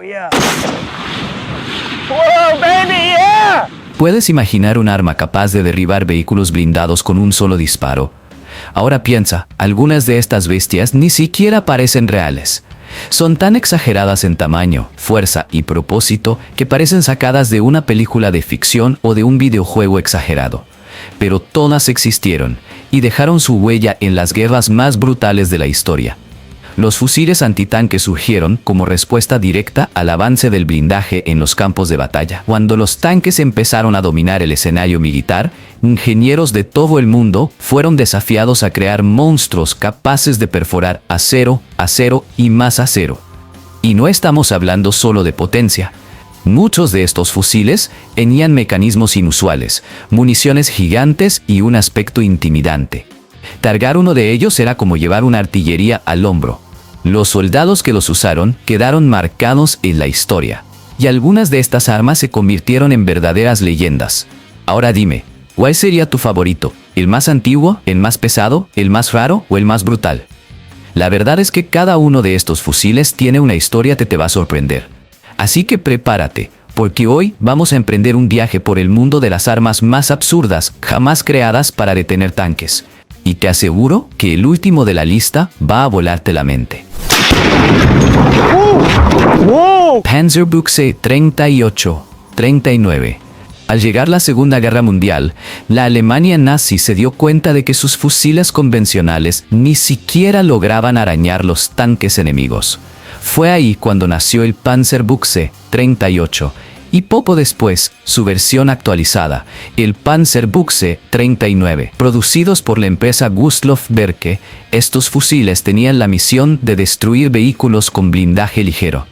yeah. Whoa, baby, yeah! ¿Puedes imaginar un arma capaz de derribar vehículos blindados con un solo disparo? Ahora piensa, algunas de estas bestias ni siquiera parecen reales. Son tan exageradas en tamaño, fuerza y propósito que parecen sacadas de una película de ficción o de un videojuego exagerado. Pero todas existieron y dejaron su huella en las guerras más brutales de la historia. Los fusiles antitanque surgieron como respuesta directa al avance del blindaje en los campos de batalla. Cuando los tanques empezaron a dominar el escenario militar, ingenieros de todo el mundo fueron desafiados a crear monstruos capaces de perforar acero, acero y más acero. Y no estamos hablando solo de potencia. Muchos de estos fusiles tenían mecanismos inusuales, municiones gigantes y un aspecto intimidante. Cargar uno de ellos era como llevar una artillería al hombro. Los soldados que los usaron quedaron marcados en la historia, y algunas de estas armas se convirtieron en verdaderas leyendas. Ahora dime, ¿cuál sería tu favorito? ¿El más antiguo, el más pesado, el más raro o el más brutal? La verdad es que cada uno de estos fusiles tiene una historia que te va a sorprender. Así que prepárate, porque hoy vamos a emprender un viaje por el mundo de las armas más absurdas jamás creadas para detener tanques. Y te aseguro que el último de la lista va a volarte la mente. Panzerbuchse 38-39. Al llegar la Segunda Guerra Mundial, la Alemania nazi se dio cuenta de que sus fusiles convencionales ni siquiera lograban arañar los tanques enemigos. Fue ahí cuando nació el Panzerbuchse 38, y poco después, su versión actualizada, el Panzerbuchse 39. Producidos por la empresa Gustav-Berke, estos fusiles tenían la misión de destruir vehículos con blindaje ligero.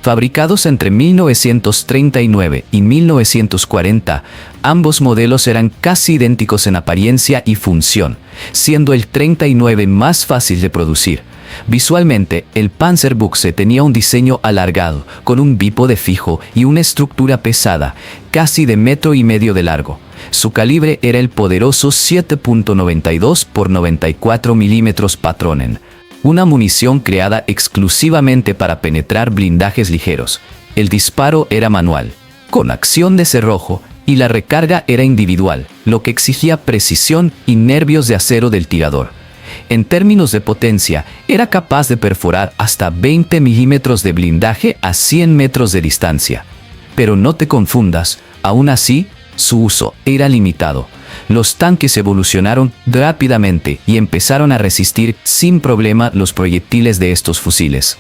Fabricados entre 1939 y 1940, ambos modelos eran casi idénticos en apariencia y función, siendo el 39 más fácil de producir. Visualmente, el Panzerbuchse tenía un diseño alargado, con un bípode fijo y una estructura pesada, casi de 1,5 metros de largo. Su calibre era el poderoso 7.92 x 94 milímetros Patronen, una munición creada exclusivamente para penetrar blindajes ligeros. El disparo era manual, con acción de cerrojo, y la recarga era individual, lo que exigía precisión y nervios de acero del tirador. En términos de potencia, era capaz de perforar hasta 20 milímetros de blindaje a 100 metros de distancia. Pero no te confundas, aún así, su uso era limitado. Los tanques evolucionaron rápidamente y empezaron a resistir sin problema los proyectiles de estos fusiles.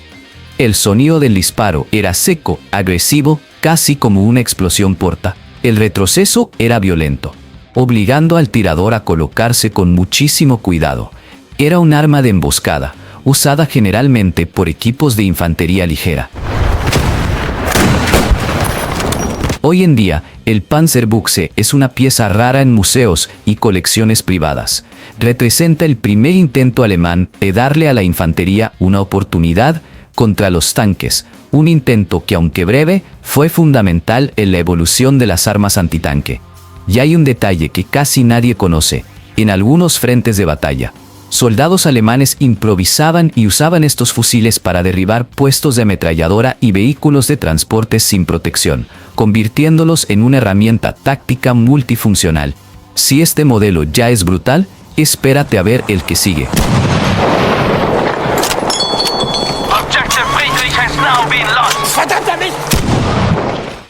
El sonido del disparo era seco, agresivo, casi como una explosión porta. El retroceso era violento, obligando al tirador a colocarse con muchísimo cuidado. Era un arma de emboscada, usada generalmente por equipos de infantería ligera. Hoy en día, el Panzerbuchse es una pieza rara en museos y colecciones privadas. Representa el primer intento alemán de darle a la infantería una oportunidad contra los tanques, un intento que, aunque breve, fue fundamental en la evolución de las armas antitanque. Y hay un detalle que casi nadie conoce: en algunos frentes de batalla, soldados alemanes improvisaban y usaban estos fusiles para derribar puestos de ametralladora y vehículos de transporte sin protección, convirtiéndolos en una herramienta táctica multifuncional. Si este modelo ya es brutal, espérate a ver el que sigue.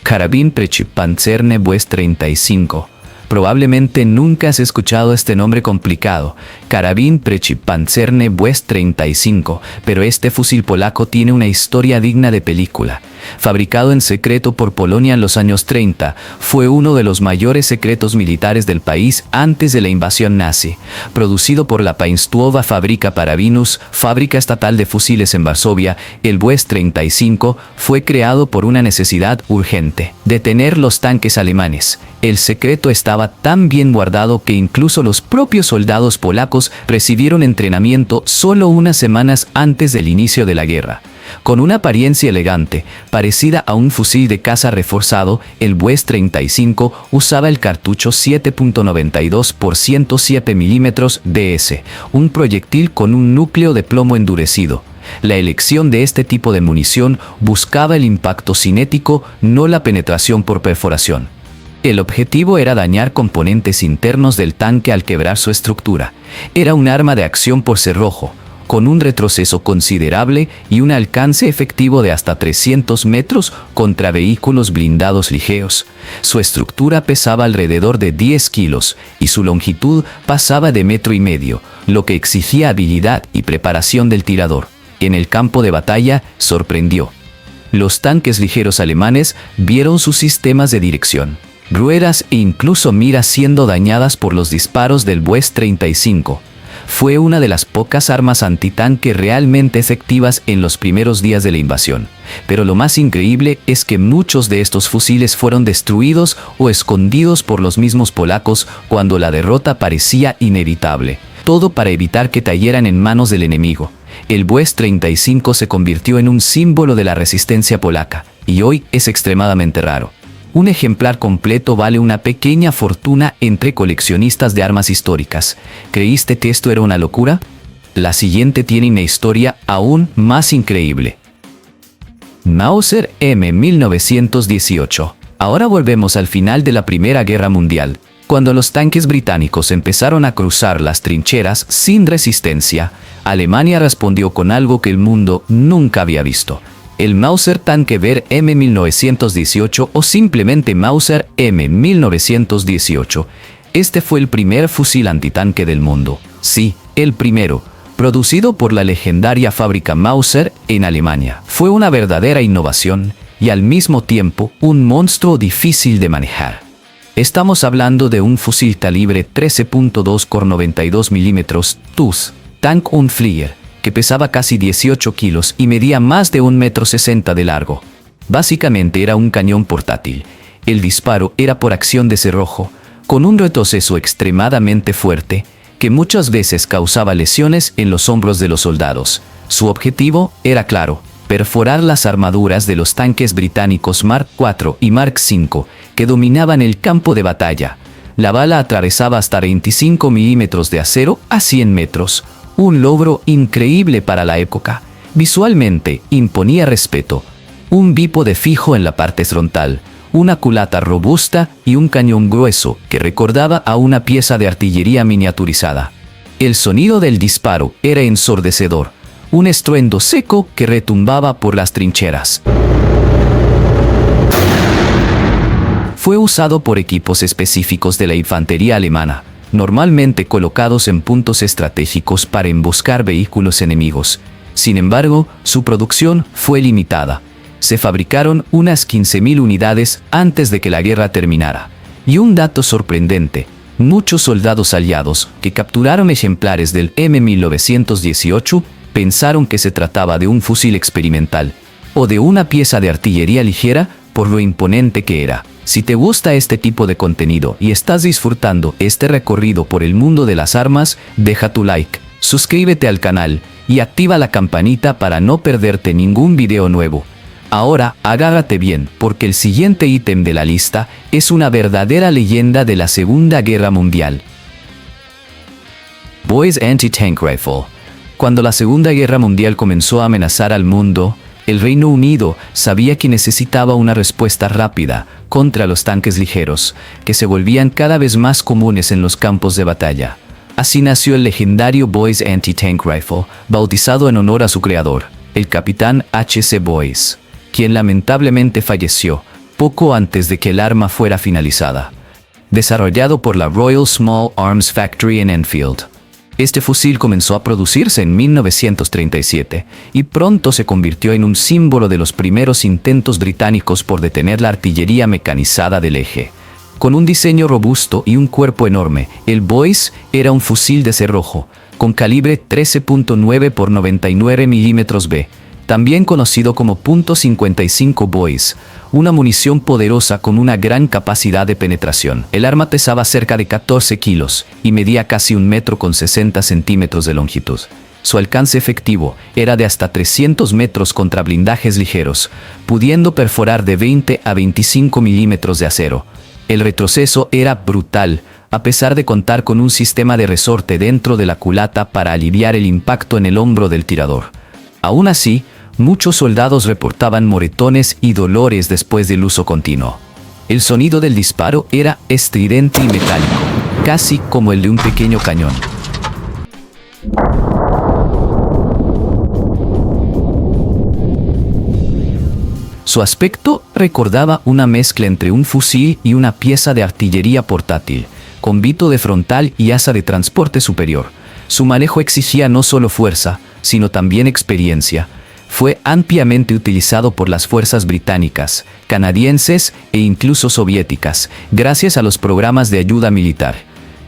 Karabin Panzerne Bues 35. Probablemente nunca has escuchado este nombre complicado, Karabin Panzerne Bues 35, pero este fusil polaco tiene una historia digna de película. Fabricado en secreto por Polonia en los años 30, fue uno de los mayores secretos militares del país antes de la invasión nazi. Producido por la Państwowa Fabryka Parabinus, fábrica estatal de fusiles en Varsovia, el Bues 35 fue creado por una necesidad urgente: detener los tanques alemanes. El secreto estaba tan bien guardado que incluso los propios soldados polacos recibieron entrenamiento solo unas semanas antes del inicio de la guerra. Con una apariencia elegante, parecida a un fusil de caza reforzado, el Bues 35 usaba el cartucho 7.92 x 107 milímetros DS, un proyectil con un núcleo de plomo endurecido. La elección de este tipo de munición buscaba el impacto cinético, no la penetración por perforación. El objetivo era dañar componentes internos del tanque al quebrar su estructura. Era un arma de acción por cerrojo, con un retroceso considerable y un alcance efectivo de hasta 300 metros contra vehículos blindados ligeros. Su estructura pesaba alrededor de 10 kilos y su longitud pasaba de 1,5 metros, lo que exigía habilidad y preparación del tirador. En el campo de batalla, sorprendió. Los tanques ligeros alemanes vieron sus sistemas de dirección, ruedas e incluso miras siendo dañadas por los disparos del West 35. Fue una de las pocas armas antitanque realmente efectivas en los primeros días de la invasión. Pero lo más increíble es que muchos de estos fusiles fueron destruidos o escondidos por los mismos polacos cuando la derrota parecía inevitable. Todo para evitar que cayeran en manos del enemigo. El West 35 se convirtió en un símbolo de la resistencia polaca y hoy es extremadamente raro. Un ejemplar completo vale una pequeña fortuna entre coleccionistas de armas históricas. ¿Creíste que esto era una locura? La siguiente tiene una historia aún más increíble. Mauser M1918. Ahora volvemos al final de la Primera Guerra Mundial, cuando los tanques británicos empezaron a cruzar las trincheras sin resistencia. Alemania respondió con algo que el mundo nunca había visto. El Mauser Tankewehr M1918 o simplemente Mauser M1918. Este fue el primer fusil antitanque del mundo. Sí, el primero, producido por la legendaria fábrica Mauser en Alemania. Fue una verdadera innovación y al mismo tiempo un monstruo difícil de manejar. Estamos hablando de un fusil calibre 13.2 x 92 mm TUS, Tank und Flieger, que pesaba casi 18 kilos y medía más de 1,60 m de largo. Básicamente era un cañón portátil. El disparo era por acción de cerrojo, con un retroceso extremadamente fuerte, que muchas veces causaba lesiones en los hombros de los soldados. Su objetivo era claro: perforar las armaduras de los tanques británicos Mark IV y Mark V, que dominaban el campo de batalla. La bala atravesaba hasta 25 milímetros de acero a 100 metros. Un logro increíble para la época. Visualmente imponía respeto. Un bípode fijo en la parte frontal, una culata robusta y un cañón grueso que recordaba a una pieza de artillería miniaturizada. El sonido del disparo era ensordecedor, un estruendo seco que retumbaba por las trincheras. Fue usado por equipos específicos de la infantería alemana, normalmente colocados en puntos estratégicos para emboscar vehículos enemigos. Sin embargo, su producción fue limitada. Se fabricaron unas 15.000 unidades antes de que la guerra terminara. Y un dato sorprendente: muchos soldados aliados que capturaron ejemplares del M1918 pensaron que se trataba de un fusil experimental o de una pieza de artillería ligera por lo imponente que era. Si te gusta este tipo de contenido y estás disfrutando este recorrido por el mundo de las armas, deja tu like, suscríbete al canal y activa la campanita para no perderte ningún video nuevo. Ahora, agárrate bien, porque el siguiente ítem de la lista es una verdadera leyenda de la Segunda Guerra Mundial. Boys Anti-Tank Rifle. Cuando la Segunda Guerra Mundial comenzó a amenazar al mundo, el Reino Unido sabía que necesitaba una respuesta rápida contra los tanques ligeros, que se volvían cada vez más comunes en los campos de batalla. Así nació el legendario Boys Anti-Tank Rifle, bautizado en honor a su creador, el capitán H.C. Boys, quien lamentablemente falleció poco antes de que el arma fuera finalizada. Desarrollado por la Royal Small Arms Factory en Enfield. Este fusil comenzó a producirse en 1937 y pronto se convirtió en un símbolo de los primeros intentos británicos por detener la artillería mecanizada del eje. Con un diseño robusto y un cuerpo enorme, el Boys era un fusil de cerrojo, con calibre 13.9 x 99 mm B, también conocido como .55 Boys, una munición poderosa con una gran capacidad de penetración. El arma pesaba cerca de 14 kilos y medía casi 1,60 m de longitud. Su alcance efectivo era de hasta 300 metros contra blindajes ligeros, pudiendo perforar de 20 a 25 milímetros de acero. El retroceso era brutal, a pesar de contar con un sistema de resorte dentro de la culata para aliviar el impacto en el hombro del tirador. Aún así, muchos soldados reportaban moretones y dolores después del uso continuo. El sonido del disparo era estridente y metálico, casi como el de un pequeño cañón. Su aspecto recordaba una mezcla entre un fusil y una pieza de artillería portátil, con vito de frontal y asa de transporte superior. Su manejo exigía no solo fuerza, sino también experiencia. Fue ampliamente utilizado por las fuerzas británicas, canadienses e incluso soviéticas, gracias a los programas de ayuda militar.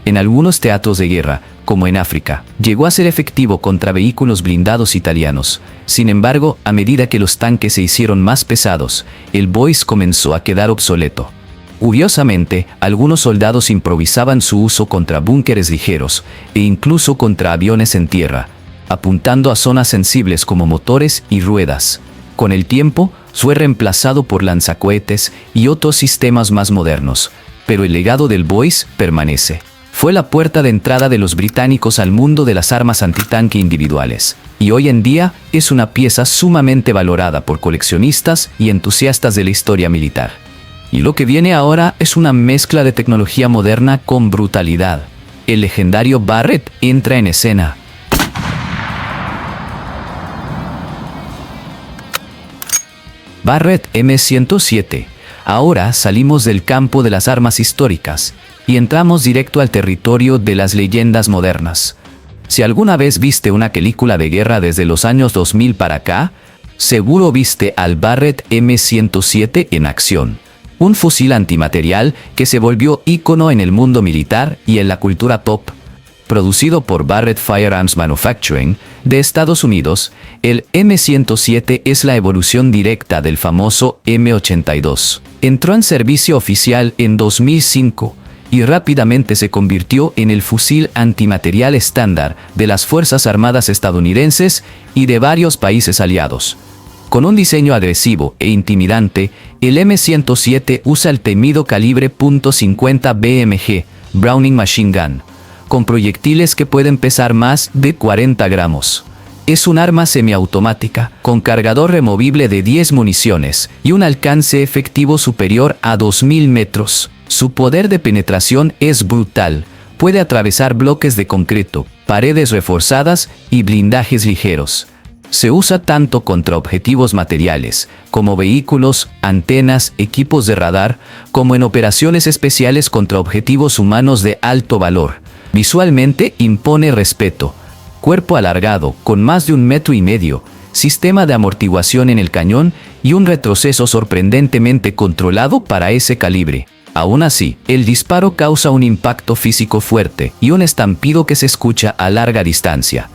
En algunos teatros de guerra, como en África, llegó a ser efectivo contra vehículos blindados italianos. Sin embargo, a medida que los tanques se hicieron más pesados, el Boyce comenzó a quedar obsoleto. Curiosamente, algunos soldados improvisaban su uso contra búnkeres ligeros e incluso contra aviones en tierra, apuntando a zonas sensibles como motores y ruedas. Con el tiempo, fue reemplazado por lanzacohetes y otros sistemas más modernos, pero el legado del Boyce permanece. Fue la puerta de entrada de los británicos al mundo de las armas antitanque individuales, y hoy en día es una pieza sumamente valorada por coleccionistas y entusiastas de la historia militar. Y lo que viene ahora es una mezcla de tecnología moderna con brutalidad. El legendario Barrett entra en escena. Barrett M107. Ahora salimos del campo de las armas históricas y entramos directo al territorio de las leyendas modernas. Si alguna vez viste una película de guerra desde los años 2000 para acá, seguro viste al Barrett M107 en acción. Un fusil antimaterial que se volvió ícono en el mundo militar y en la cultura pop. Producido por Barrett Firearms Manufacturing de Estados Unidos, el M107 es la evolución directa del famoso M82. Entró en servicio oficial en 2005 y rápidamente se convirtió en el fusil antimaterial estándar de las Fuerzas Armadas estadounidenses y de varios países aliados. Con un diseño agresivo e intimidante, el M107 usa el temido calibre .50 BMG, Browning Machine Gun, con proyectiles que pueden pesar más de 40 gramos. Es un arma semiautomática, con cargador removible de 10 municiones y un alcance efectivo superior a 2000 metros. Su poder de penetración es brutal. Puede atravesar bloques de concreto, paredes reforzadas y blindajes ligeros. Se usa tanto contra objetivos materiales, como vehículos, antenas, equipos de radar, como en operaciones especiales contra objetivos humanos de alto valor. Visualmente impone respeto. Cuerpo alargado, con más de 1,5 metros, sistema de amortiguación en el cañón y un retroceso sorprendentemente controlado para ese calibre. Aún así, el disparo causa un impacto físico fuerte y un estampido que se escucha a larga distancia.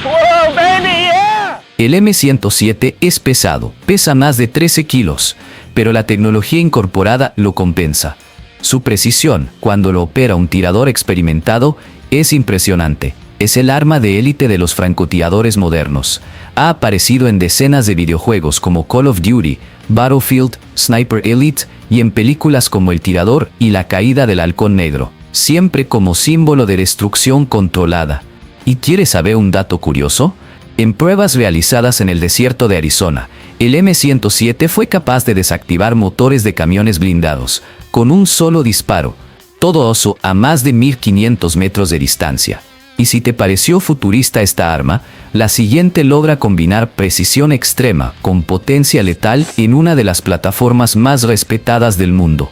Whoa, baby, yeah! El M107 es pesado, pesa más de 13 kilos, pero la tecnología incorporada lo compensa. Su precisión, cuando lo opera un tirador experimentado, es impresionante. Es el arma de élite de los francotiradores modernos. Ha aparecido en decenas de videojuegos como Call of Duty, Battlefield, Sniper Elite y en películas como El Tirador y La Caída del Halcón Negro, siempre como símbolo de destrucción controlada. ¿Y quieres saber un dato curioso? En pruebas realizadas en el desierto de Arizona, el M107 fue capaz de desactivar motores de camiones blindados con un solo disparo, todo eso a más de 1500 metros de distancia. Y si te pareció futurista esta arma, la siguiente logra combinar precisión extrema con potencia letal en una de las plataformas más respetadas del mundo.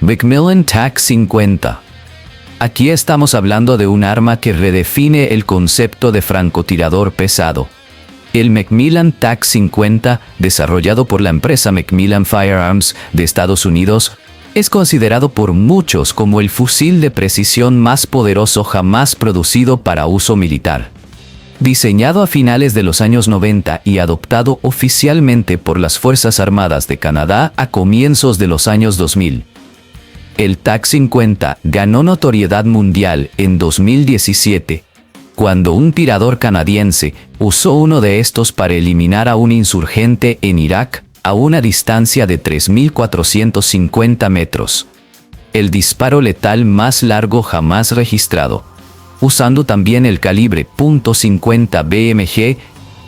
Macmillan TAC-50. Aquí estamos hablando de un arma que redefine el concepto de francotirador pesado. El Macmillan TAC-50, desarrollado por la empresa Macmillan Firearms de Estados Unidos, es considerado por muchos como el fusil de precisión más poderoso jamás producido para uso militar. Diseñado a finales de los años 90 y adoptado oficialmente por las Fuerzas Armadas de Canadá a comienzos de los años 2000. El TAC-50 ganó notoriedad mundial en 2017, cuando un tirador canadiense usó uno de estos para eliminar a un insurgente en Irak a una distancia de 3.450 metros. el disparo letal más largo jamás registrado. Usando también el calibre .50 BMG,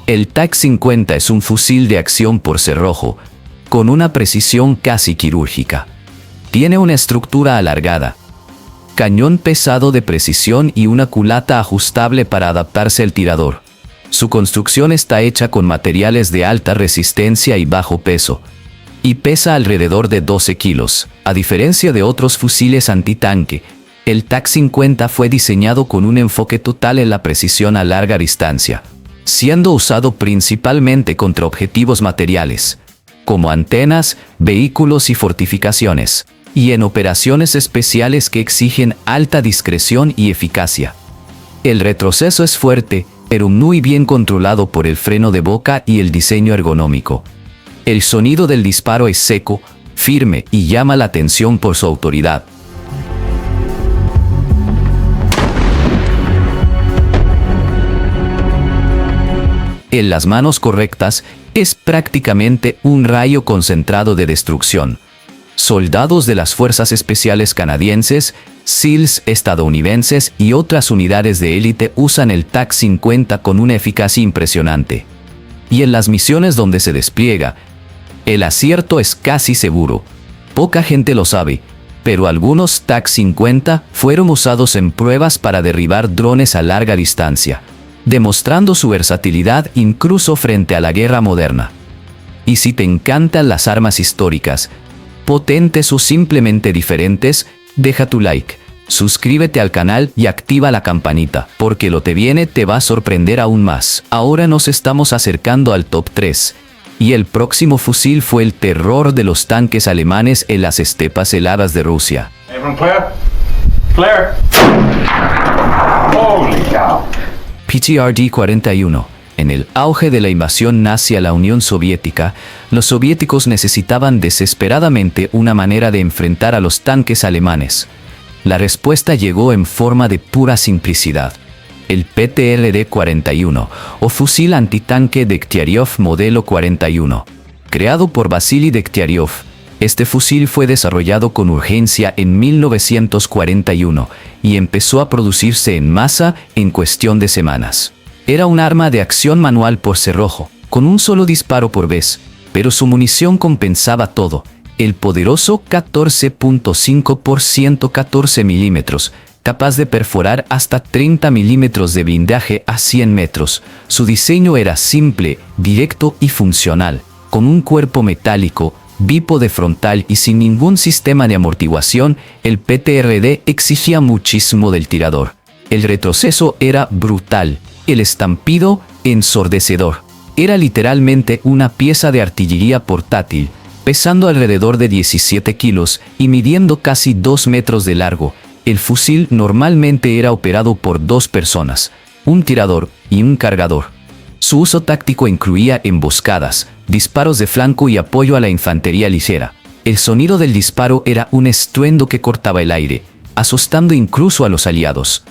el TAC-50 es un fusil de acción por cerrojo, con una precisión casi quirúrgica. Tiene una estructura alargada, cañón pesado de precisión y una culata ajustable para adaptarse al tirador. Su construcción está hecha con materiales de alta resistencia y bajo peso, y pesa alrededor de 12 kilos. A diferencia de otros fusiles antitanque, el TAC-50 fue diseñado con un enfoque total en la precisión a larga distancia, siendo usado principalmente contra objetivos materiales, como antenas, vehículos y fortificaciones, y en operaciones especiales que exigen alta discreción y eficacia. El retroceso es fuerte, pero muy bien controlado por el freno de boca y el diseño ergonómico. El sonido del disparo es seco, firme y llama la atención por su autoridad. En las manos correctas, es prácticamente un rayo concentrado de destrucción. Soldados de las Fuerzas Especiales canadienses, SEALs estadounidenses y otras unidades de élite usan el TAC-50 con una eficacia impresionante. Y en las misiones donde se despliega, el acierto es casi seguro. Poca gente lo sabe, pero algunos TAC-50 fueron usados en pruebas para derribar drones a larga distancia, demostrando su versatilidad incluso frente a la guerra moderna. Y si te encantan las armas históricas, potentes o simplemente diferentes, deja tu like, suscríbete al canal y activa la campanita, porque lo que viene te va a sorprender aún más. Ahora nos estamos acercando al top 3, y el próximo fusil fue el terror de los tanques alemanes en las estepas heladas de Rusia. Everyone clear? Clear. Holy cow. PTRD-41. En el auge de la invasión nazi a la Unión Soviética, los soviéticos necesitaban desesperadamente una manera de enfrentar a los tanques alemanes. La respuesta llegó en forma de pura simplicidad. El PTRD-41, o fusil antitanque Degtyaryov modelo 41. Creado por Vasily Degtyaryov, este fusil fue desarrollado con urgencia en 1941 y empezó a producirse en masa en cuestión de semanas. Era un arma de acción manual por cerrojo, con un solo disparo por vez, pero su munición compensaba todo. El poderoso 14.5 por 114 milímetros, capaz de perforar hasta 30 milímetros de blindaje a 100 metros. Su diseño era simple, directo y funcional, con un cuerpo metálico, bípode frontal y sin ningún sistema de amortiguación. El PTRD exigía muchísimo del tirador. El retroceso era brutal, el estampido ensordecedor. Era literalmente una pieza de artillería portátil, pesando alrededor de 17 kilos y midiendo casi 2 metros de largo. El fusil normalmente era operado por 2 personas, un tirador y un cargador. Su uso táctico incluía emboscadas, disparos de flanco y apoyo a la infantería ligera. El sonido del disparo era un estruendo que cortaba el aire, asustando incluso a los aliados.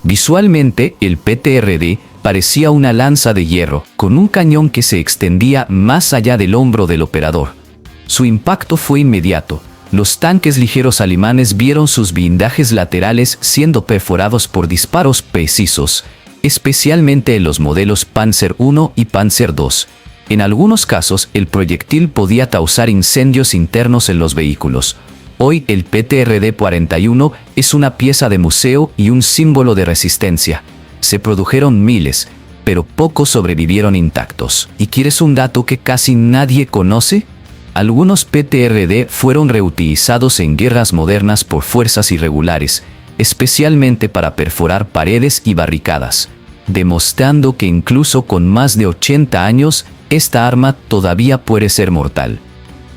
Visualmente, el PTRD parecía una lanza de hierro, con un cañón que se extendía más allá del hombro del operador. Su impacto fue inmediato. Los tanques ligeros alemanes vieron sus blindajes laterales siendo perforados por disparos precisos, especialmente en los modelos Panzer I y Panzer II. En algunos casos, el proyectil podía causar incendios internos en los vehículos. Hoy, el PTRD-41 es una pieza de museo y un símbolo de resistencia. Se produjeron miles, pero pocos sobrevivieron intactos. ¿Y quieres un dato que casi nadie conoce? Algunos PTRD fueron reutilizados en guerras modernas por fuerzas irregulares, especialmente para perforar paredes y barricadas, demostrando que incluso con más de 80 años, esta arma todavía puede ser mortal.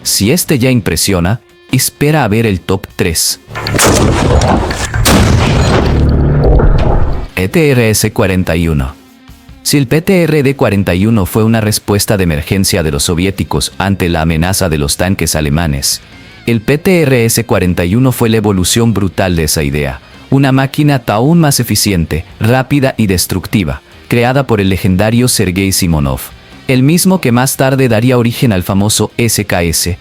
Si este ya impresiona, espera a ver el top 3. PTRS-41. Si el PTRD-41 fue una respuesta de emergencia de los soviéticos ante la amenaza de los tanques alemanes, el PTRS-41 fue la evolución brutal de esa idea. Una máquina aún más eficiente, rápida y destructiva, creada por el legendario Sergei Simonov, el mismo que más tarde daría origen al famoso SKS,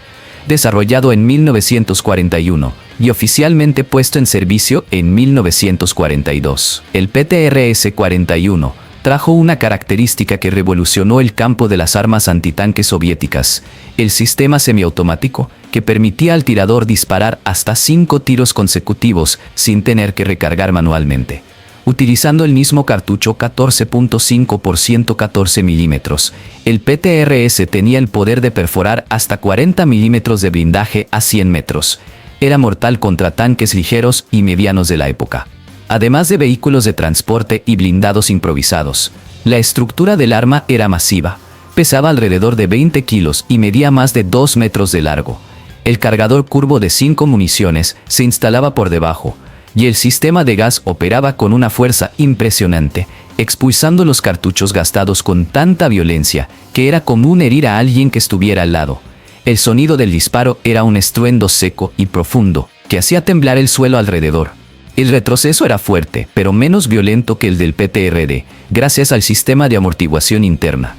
desarrollado en 1941 y oficialmente puesto en servicio en 1942. El PTRS-41 trajo una característica que revolucionó el campo de las armas antitanques soviéticas: el sistema semiautomático, que permitía al tirador disparar hasta 5 tiros consecutivos sin tener que recargar manualmente, utilizando el mismo cartucho 14.5 por 114 milímetros. El PTRS tenía el poder de perforar hasta 40 milímetros de blindaje a 100 metros. Era mortal contra tanques ligeros y medianos de la época, además de vehículos de transporte y blindados improvisados. La estructura del arma era masiva, pesaba alrededor de 20 kilos y medía más de 2 metros de largo. El cargador curvo de 5 municiones se instalaba por debajo, y el sistema de gas operaba con una fuerza impresionante, expulsando los cartuchos gastados con tanta violencia que era común herir a alguien que estuviera al lado. El sonido del disparo era un estruendo seco y profundo, que hacía temblar el suelo alrededor. El retroceso era fuerte, pero menos violento que el del PTRD, gracias al sistema de amortiguación interna.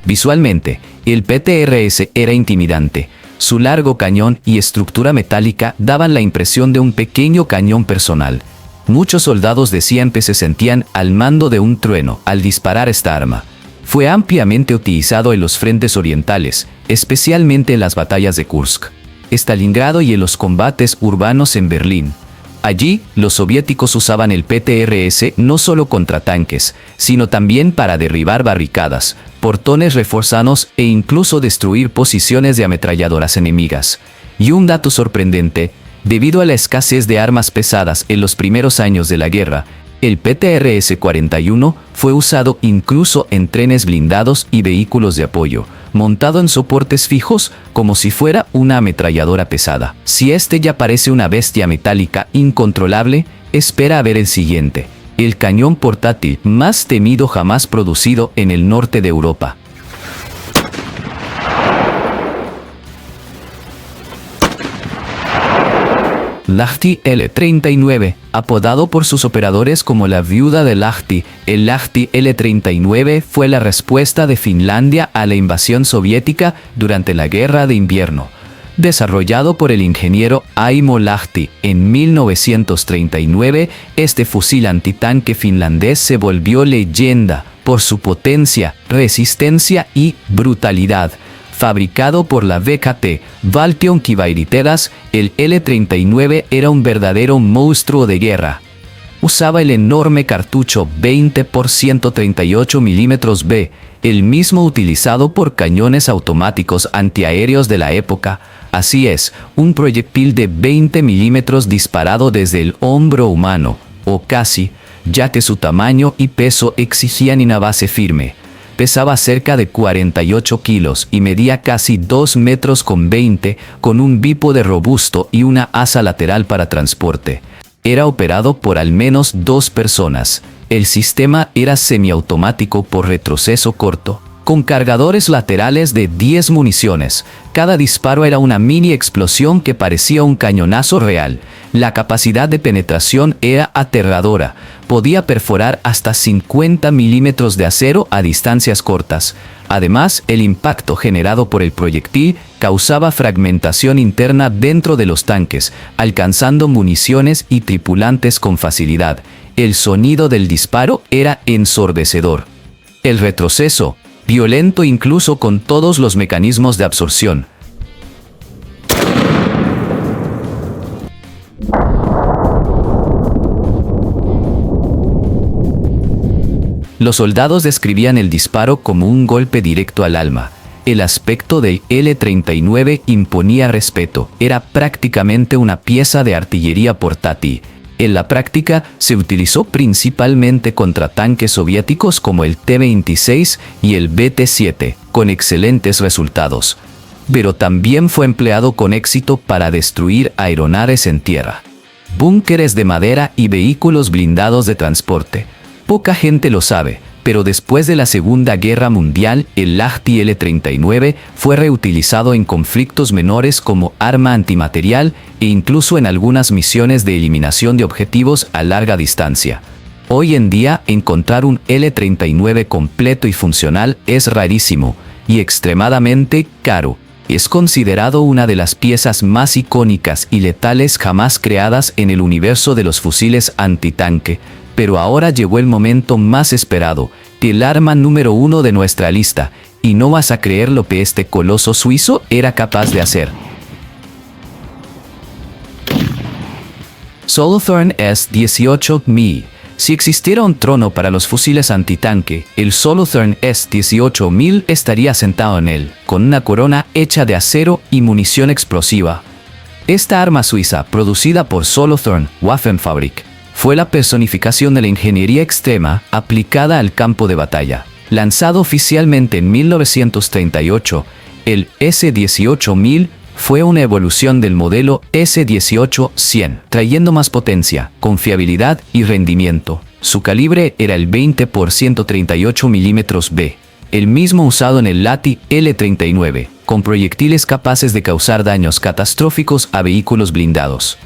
Visualmente, el PTRS era intimidante. Su largo cañón y estructura metálica daban la impresión de un pequeño cañón personal. Muchos soldados decían que se sentían al mando de un trueno al disparar esta arma. Fue ampliamente utilizado en los frentes orientales, especialmente en las batallas de Kursk, Stalingrado y en los combates urbanos en Berlín. Allí, los soviéticos usaban el PTRS no solo contra tanques, sino también para derribar barricadas, portones reforzados e incluso destruir posiciones de ametralladoras enemigas. Y un dato sorprendente: debido a la escasez de armas pesadas en los primeros años de la guerra, el PTRS-41 fue usado incluso en trenes blindados y vehículos de apoyo, montado en soportes fijos como si fuera una ametralladora pesada. Si este ya parece una bestia metálica incontrolable, espera a ver el siguiente: el cañón portátil más temido jamás producido en el norte de Europa. Lahti L-39, apodado por sus operadores como la viuda de Lahti, el Lahti L-39 fue la respuesta de Finlandia a la invasión soviética durante la Guerra de Invierno. Desarrollado por el ingeniero Aimo Lahti en 1939, este fusil antitanque finlandés se volvió leyenda por su potencia, resistencia y brutalidad. Fabricado por la VKT Valtionkivääriteräs, el L-39 era un verdadero monstruo de guerra. Usaba el enorme cartucho 20 por 138 milímetros B, el mismo utilizado por cañones automáticos antiaéreos de la época. Así es, un proyectil de 20 milímetros disparado desde el hombro humano, o casi, ya que su tamaño y peso exigían una base firme. Pesaba cerca de 48 kilos y medía casi 2 metros con 20, con un bípode robusto y una asa lateral para transporte. Era operado por al menos 2 personas. El sistema era semiautomático por retroceso corto, con cargadores laterales de 10 municiones. Cada disparo era una mini explosión que parecía un cañonazo real. La capacidad de penetración era aterradora. Podía perforar hasta 50 milímetros de acero a distancias cortas. Además, el impacto generado por el proyectil causaba fragmentación interna dentro de los tanques, alcanzando municiones y tripulantes con facilidad. El sonido del disparo era ensordecedor. El retroceso, violento incluso con todos los mecanismos de absorción. Los soldados describían el disparo como un golpe directo al alma. El aspecto del L-39 imponía respeto. Era prácticamente una pieza de artillería portátil. En la práctica, se utilizó principalmente contra tanques soviéticos como el T-26 y el BT-7, con excelentes resultados. Pero también fue empleado con éxito para destruir aeronaves en tierra, búnkeres de madera y vehículos blindados de transporte. Poca gente lo sabe, pero después de la Segunda Guerra Mundial, el Lahti L-39 fue reutilizado en conflictos menores como arma antimaterial e incluso en algunas misiones de eliminación de objetivos a larga distancia. Hoy en día, encontrar un L-39 completo y funcional es rarísimo y extremadamente caro. Es considerado una de las piezas más icónicas y letales jamás creadas en el universo de los fusiles antitanque. Pero ahora llegó el momento más esperado, el arma número 1 de nuestra lista, y no vas a creer lo que este coloso suizo era capaz de hacer. Solothurn S-18000. Si existiera un trono para los fusiles antitanque, el Solothurn S-18000 estaría sentado en él, con una corona hecha de acero y munición explosiva. Esta arma suiza, producida por Solothurn Waffenfabrik, fue la personificación de la ingeniería extrema aplicada al campo de batalla. Lanzado oficialmente en 1938, el S-18000 fue una evolución del modelo S-18100, trayendo más potencia, confiabilidad y rendimiento. Su calibre era el 20 por 138 mm B, el mismo usado en el Lahti L-39, con proyectiles capaces de causar daños catastróficos a vehículos blindados.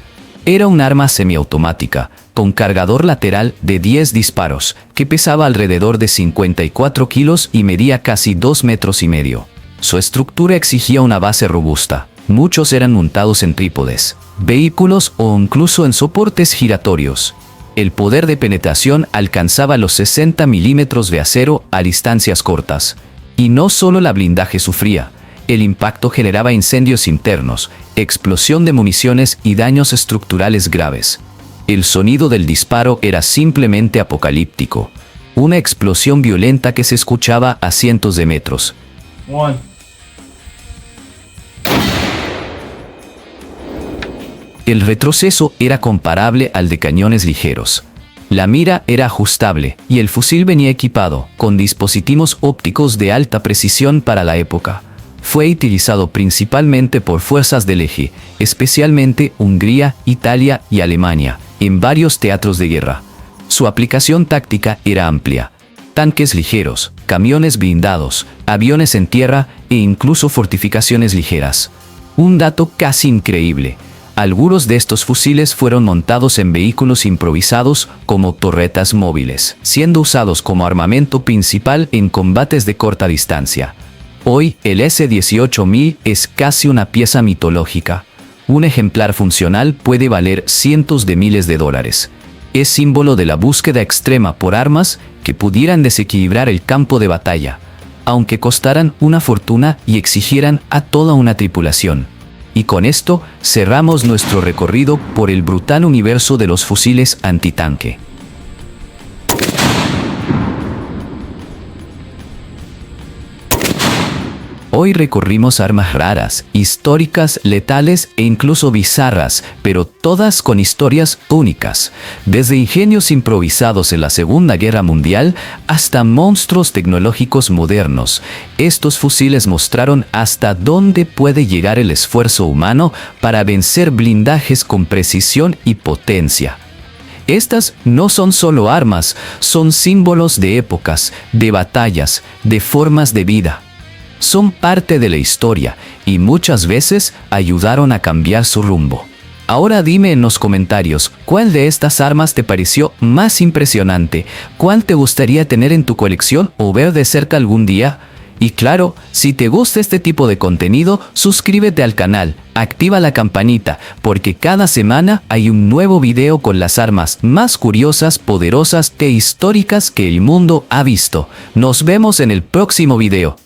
Era un arma semiautomática, con cargador lateral de 10 disparos, que pesaba alrededor de 54 kilos y medía casi 2,5 metros. Su estructura exigía una base robusta. Muchos eran montados en trípodes, vehículos o incluso en soportes giratorios. El poder de penetración alcanzaba los 60 milímetros de acero a distancias cortas. Y no solo la blindaje sufría. El impacto generaba incendios internos, explosión de municiones y daños estructurales graves. El sonido del disparo era simplemente apocalíptico. Una explosión violenta que se escuchaba a cientos de metros. El retroceso era comparable al de cañones ligeros. La mira era ajustable y el fusil venía equipado con dispositivos ópticos de alta precisión para la época. Fue utilizado principalmente por fuerzas del eje, especialmente Hungría, Italia y Alemania, en varios teatros de guerra. Su aplicación táctica era amplia. Tanques ligeros, camiones blindados, aviones en tierra e incluso fortificaciones ligeras. Un dato casi increíble. Algunos de estos fusiles fueron montados en vehículos improvisados como torretas móviles, siendo usados como armamento principal en combates de corta distancia. Hoy, el S-18000 es casi una pieza mitológica. Un ejemplar funcional puede valer cientos de miles de dólares. Es símbolo de la búsqueda extrema por armas que pudieran desequilibrar el campo de batalla, aunque costaran una fortuna y exigieran a toda una tripulación. Y con esto cerramos nuestro recorrido por el brutal universo de los fusiles antitanque. Hoy recorrimos armas raras, históricas, letales e incluso bizarras, pero todas con historias únicas. Desde ingenios improvisados en la Segunda Guerra Mundial hasta monstruos tecnológicos modernos, estos fusiles mostraron hasta dónde puede llegar el esfuerzo humano para vencer blindajes con precisión y potencia. Estas no son solo armas, son símbolos de épocas, de batallas, de formas de vida. Son parte de la historia y muchas veces ayudaron a cambiar su rumbo. Ahora dime en los comentarios, ¿cuál de estas armas te pareció más impresionante? ¿Cuál te gustaría tener en tu colección o ver de cerca algún día? Y claro, si te gusta este tipo de contenido, suscríbete al canal, activa la campanita, porque cada semana hay un nuevo video con las armas más curiosas, poderosas e históricas que el mundo ha visto. Nos vemos en el próximo video.